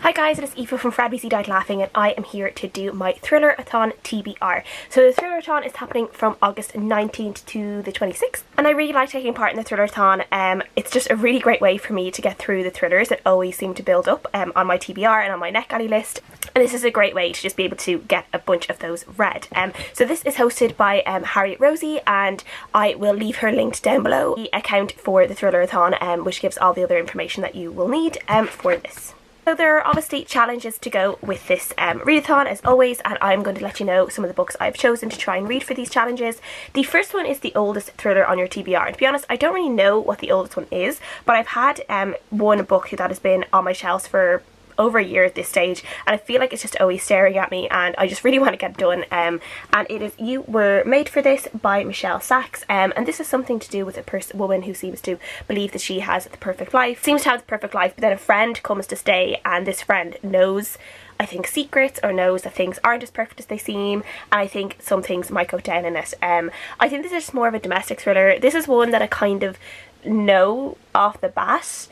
Hi guys, it is Aoife from FredBC Died Laughing and I am here to do my Thriller-a-thon TBR. So the Thriller-a-thon is happening from August 19th to the 26th and I really like taking part in the Thriller-a-thon. It's just a really great way for me to get through the thrillers that always seem to build up on my TBR and on my NetGalley list. And this is a great way to just be able to get a bunch of those read. So this is hosted by Harriet Rosie, and I will leave her linked down below, the account for the Thriller-a-thon, which gives all the other information that you will need for this. So there are obviously challenges to go with this readathon as always, and I'm going to let you know some of the books I've chosen to try and read for these challenges. The first one is the oldest thriller on your TBR, and to be honest I don't really know what the oldest one is, but I've had one book that has been on my shelves for over a year at this stage, and I feel like it's just always staring at me and I just really want to get it done, and it is You Were Made for This by Michelle Sachs, and this is something to do with a woman who seems to believe that she has the perfect life, seems to have the perfect life, but then a friend comes to stay and this friend knows, I think, secrets, or knows that things aren't as perfect as they seem, and I think some things might go down in it. I think this is more of a domestic thriller. This is one that I kind of know off the bat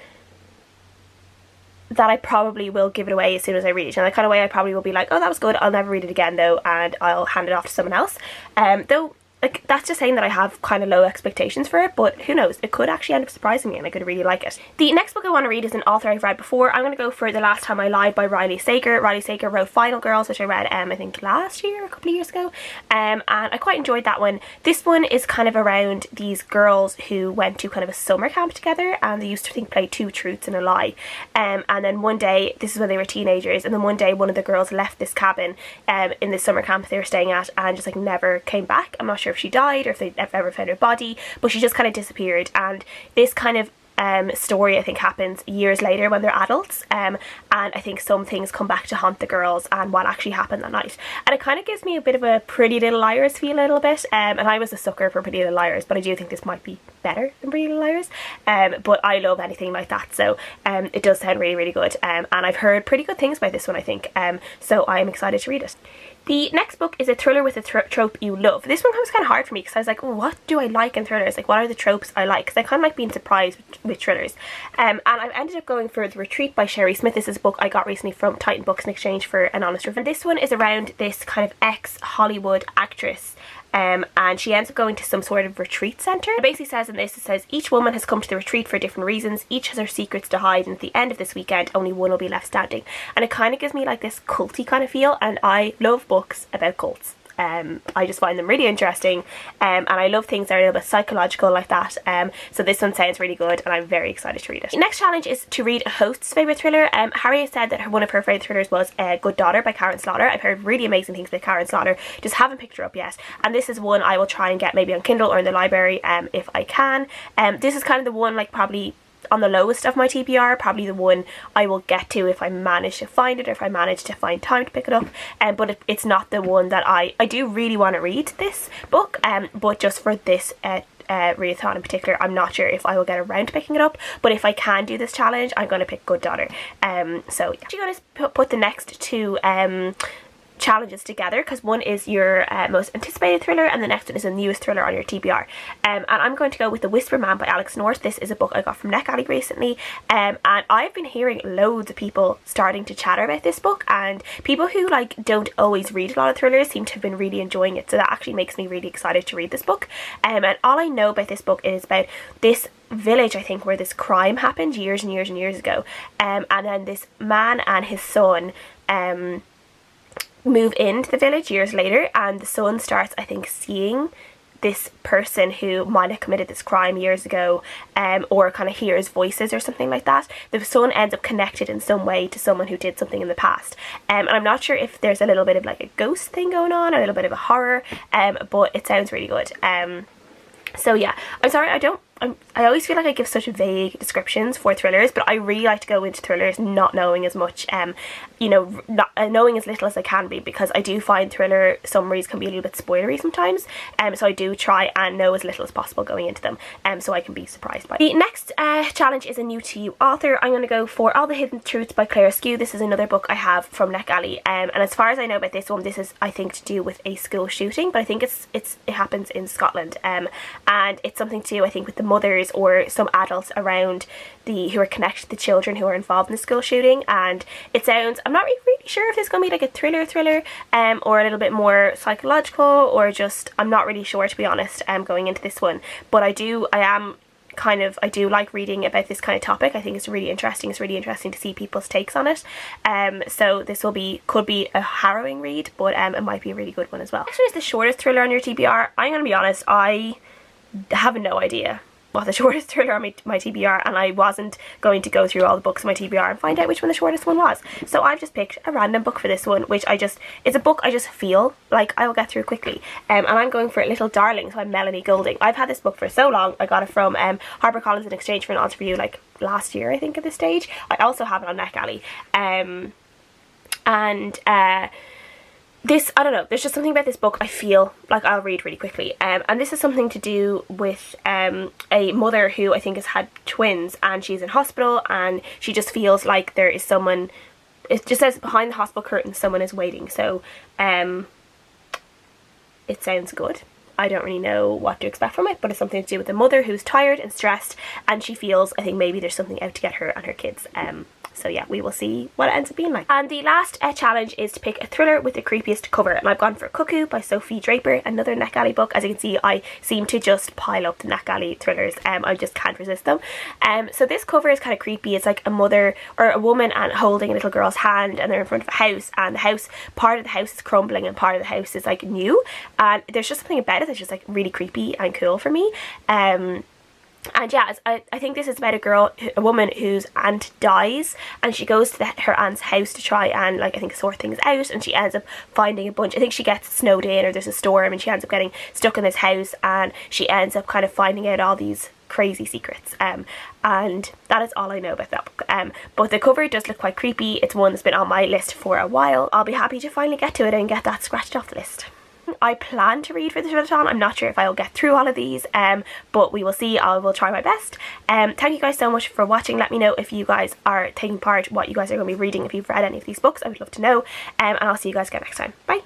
that I probably will give it away as soon as I read it, and the kind of way I probably will be like, oh, that was good, I'll never read it again though, and I'll hand it off to someone else. Though like that's just saying that I have kind of low expectations for it, but who knows, it could actually end up surprising me and I could really like it. The next book I want to read is an author I've read before. I'm going to go for The Last Time I Lied by Riley Sager. Riley Sager wrote Final Girls, which I read I think last year, a couple of years ago, and I quite enjoyed that one. This one is kind of around these girls who went to kind of a summer camp together, and they used to play two truths and a lie, and then one day, this is when they were teenagers, and then one day one of the girls left this cabin in the summer camp they were staying at and just like never came back. I'm not sure if she died or if they ever found her body, but she just kind of disappeared, and this kind of story I think happens years later when they're adults, and I think some things come back to haunt the girls and what actually happened that night, and it kind of gives me a bit of a Pretty Little Liars feel a little bit, and I was a sucker for Pretty Little Liars, but I do think this might be better than Pretty Little Liars, but I love anything like that, so it does sound really, really good, and I've heard pretty good things about this one, I think, so I'm excited to read it. The next book is a thriller with a trope you love. This one was kind of hard for me because I was like, oh, what do I like in thrillers? Like, what are the tropes I like? Because I kind of like being surprised with thrillers. And I've ended up going for The Retreat by Sherry Smith. This is a book I got recently from Titan Books in exchange for an honest review. And this one is around this kind of ex-Hollywood actress, and she ends up going to some sort of retreat centre. It basically says in this, it says, each woman has come to the retreat for different reasons, each has her secrets to hide, and at the end of this weekend only one will be left standing. And it kind of gives me like this culty kind of feel, and I love books about cults. I just find them really interesting, and I love things that are a little bit psychological like that, so this one sounds really good and I'm very excited to read it. The next challenge is to read a host's favourite thriller. Harriet said that one of her favourite thrillers was Good Daughter by Karen Slaughter. I've heard really amazing things about Karen Slaughter, just haven't picked her up yet, and this is one I will try and get maybe on Kindle or in the library if I can. This is kind of the one like probably on the lowest of my TBR, probably the one I will get to if I manage to find it, or if I manage to find time to pick it up, but it's not the one that I do really want to read this book, but just for this readathon in particular, I'm not sure if I will get around to picking it up, but if I can do this challenge, I'm going to pick Good Daughter. So yeah. I'm going to put the next two challenges together, because one is your most anticipated thriller and the next one is the newest thriller on your TBR, and I'm going to go with The Whisper Man by Alex North. This is a book I got from NetGalley recently, and I've been hearing loads of people starting to chatter about this book, and people who like don't always read a lot of thrillers seem to have been really enjoying it, so that actually makes me really excited to read this book. And all I know about this book is about this village, I think, where this crime happened years and years and years ago, and then this man and his son move into the village years later, and the son starts, I think, seeing this person who might have committed this crime years ago, or kind of hears voices or something like that. The son ends up connected in some way to someone who did something in the past, and I'm not sure if there's a little bit of like a ghost thing going on, a little bit of a horror, but it sounds really good. So yeah, I'm sorry, I always feel like I give such vague descriptions for thrillers, but I really like to go into thrillers not knowing as much, you know, not knowing as little as I can be, because I do find thriller summaries can be a little bit spoilery sometimes, so I do try and know as little as possible going into them, so I can be surprised by it. The next challenge is a new to you author. I'm going to go for All the Hidden Truths by Claire Askew. This is another book I have from NetGalley, and as far as I know about this one, this is, I think, to do with a school shooting, but I think it happens in Scotland, and it's something to do, I think, with the mothers or some adults around who are connected to the children who are involved in the school shooting. And it sounds, I'm not really sure if it's going to be like a thriller or a little bit more psychological, or just, I'm not really sure, to be honest, going into this one. But I do like reading about this kind of topic. I think it's really interesting. It's really interesting to see people's takes on it. So this could be a harrowing read, but it might be a really good one as well. Next one is the shortest thriller on your TBR. I'm going to be honest, I have no idea what the shortest thriller on my TBR, and I wasn't going to go through all the books on my TBR and find out which one the shortest one was. So I've just picked a random book for this one, which it's a book I just feel like I'll get through quickly. And I'm going for Little Darlings by Melanie Goulding. I've had this book for so long. I got it from HarperCollins in exchange for an Honest Review like last year, I think, at this stage. I also have it on NetGalley. This, I don't know, there's just something about this book I feel like I'll read really quickly. And this is something to do with a mother who I think has had twins, and she's in hospital, and she just feels like there is someone, it just says behind the hospital curtain someone is waiting. So it sounds good. I don't really know what to expect from it, but it's something to do with a mother who's tired and stressed, and she feels, I think, maybe there's something out to get her and her kids. So yeah, we will see what it ends up being like. And the last challenge is to pick a thriller with the creepiest cover, and I've gone for Cuckoo by Sophie Draper, another NetGalley book. As you can see, I seem to just pile up the NetGalley thrillers. I just can't resist them. So this cover is kind of creepy. It's like a mother or a woman and holding a little girl's hand, and they're in front of a house, and part of the house is crumbling and part of the house is like new, and there's just something about it that's just like really creepy and cool for me. And yeah, I think this is about a woman whose aunt dies, and she goes to her aunt's house to try and, like, I think sort things out, and she ends up finding a bunch, I think she gets snowed in, or there's a storm, and she ends up getting stuck in this house, and she ends up kind of finding out all these crazy secrets. And that is all I know about that book. But the cover does look quite creepy. It's one that's been on my list for a while. I'll be happy to finally get to it and get that scratched off the list. I plan to read for the Thriller-thon. I'm not sure if I'll get through all of these, but we will see. I will try my best. Thank you guys so much for watching. Let me know if you guys are taking part, what you guys are going to be reading, if you've read any of these books. I would love to know. And I'll see you guys again next time. Bye.